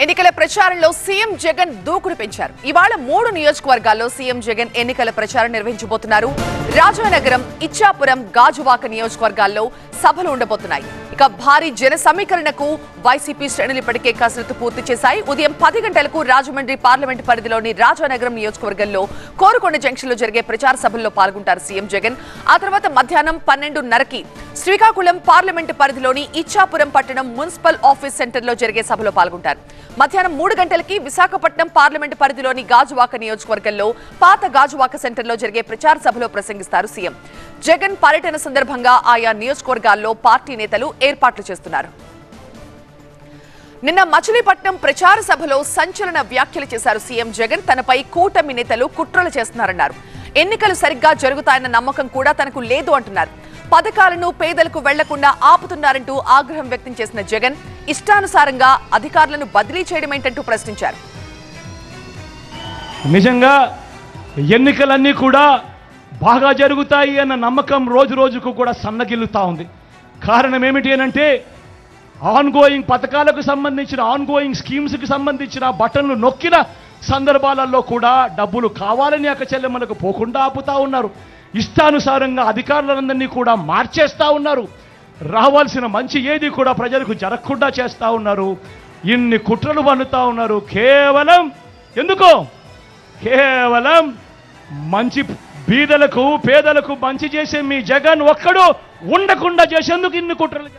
ఎన్నికల ప్రచారంలో సీఎం జగన్ దూకుడు పెంచారు. ఇవాళ 3 నియోజకవర్గాల్లో సీఎం జగన్ ఎన్నికల ప్రచారం నిర్వహించబోతున్నారు. రాజానగరం, ఇచ్చాపురం, గాజువాక నియోజకవర్గాల్లో సభలు ఉండబోతున్నాయి. ఇక భారీ జన సమీకరణకు వైసీపీ శ్రేణులు ఇప్పటికే కసరత్తు పూర్తి చేశాయి. ఉదయం 10 గంటలకు రాజమండ్రి పార్లమెంటు పరిధిలోని రాజానగరం నియోజకవర్గంలో కోరుకొండ జంక్షన్ లో జరిగే ప్రచార సభల్లో పాల్గొంటారు సీఎం జగన్. ఆ తర్వాత మధ్యాహ్నం 12:30కి శ్రీకాకుళం పార్లమెంటు పరిధిలోని ఇచ్చాపురం పట్టణం మున్సిపల్ ఆఫీస్ సెంటర్ లో జరిగే సభలో పాల్గొంటారు. మధ్యాహ్నం 3 గంటలకి విశాఖపట్నం పార్లమెంటు పరిధిలోని గాజువాక నియోజకవర్గంలో పాత గాజువాక సెంటర్ లో జరిగే ప్రచార సభలో ప్రసంగిస్తారు సీఎం. జగన్ పర్యటన సందర్భంగా ఆయా నియోజకవర్గాల్లో పార్టీ నేతలు ఏర్పాట్లు చేస్తున్నారు. నిన్న మచిలీపట్నం ప్రచార సభలో సంచలన వ్యాఖ్యలు చేశారు సీఎం జగన్. తనపై కూటమి నేతలు కుట్రలు చేస్తున్నారన్నారు. ఎన్నికలు సరిగ్గా జరుగుతాయన్న నమ్మకం కూడా తనకు లేదు అంటున్నారు. పథకాలను పేదలకు వెళ్లకుండా ఆపుతున్నారంటూ ఆగ్రహం వ్యక్తం చేసిన జగన్ ఇష్టానుసారంగా అధికారులను బదిలీ చేయడం ఏంటంటూ ప్రశ్నించారు. నిజంగా ఎన్నికలన్నీ కూడా బాగా జరుగుతాయి అన్న నమ్మకం రోజు రోజుకు కూడా సన్నగిల్లుతా ఉంది. కారణం ఏమిటి అనంటే ఆన్గోయింగ్ పథకాలకు సంబంధించిన ఆన్గోయింగ్ స్కీమ్స్కి సంబంధించిన బటన్లు నొక్కిన సందర్భాలలో కూడా డబ్బులు కావాలని అక్కచెల్లెమ్మలకు పోకుండా ఆపుతా ఉన్నారు. ఇష్టానుసారంగా అధికారులందరినీ కూడా మార్చేస్తూ ఉన్నారు. రావాల్సిన మంచి ఏది కూడా ప్రజలకు జరగకుండా చేస్తూ ఉన్నారు. ఇన్ని కుట్రలు పన్నుతా ఉన్నారు. కేవలం ఎందుకో కేవలం మంచి బీదలకు పేదలకు మంచి చేసే మీ జగన్ ఒక్కడు ఉండకుండా చేసేందుకు ఇన్ని కుట్రలు.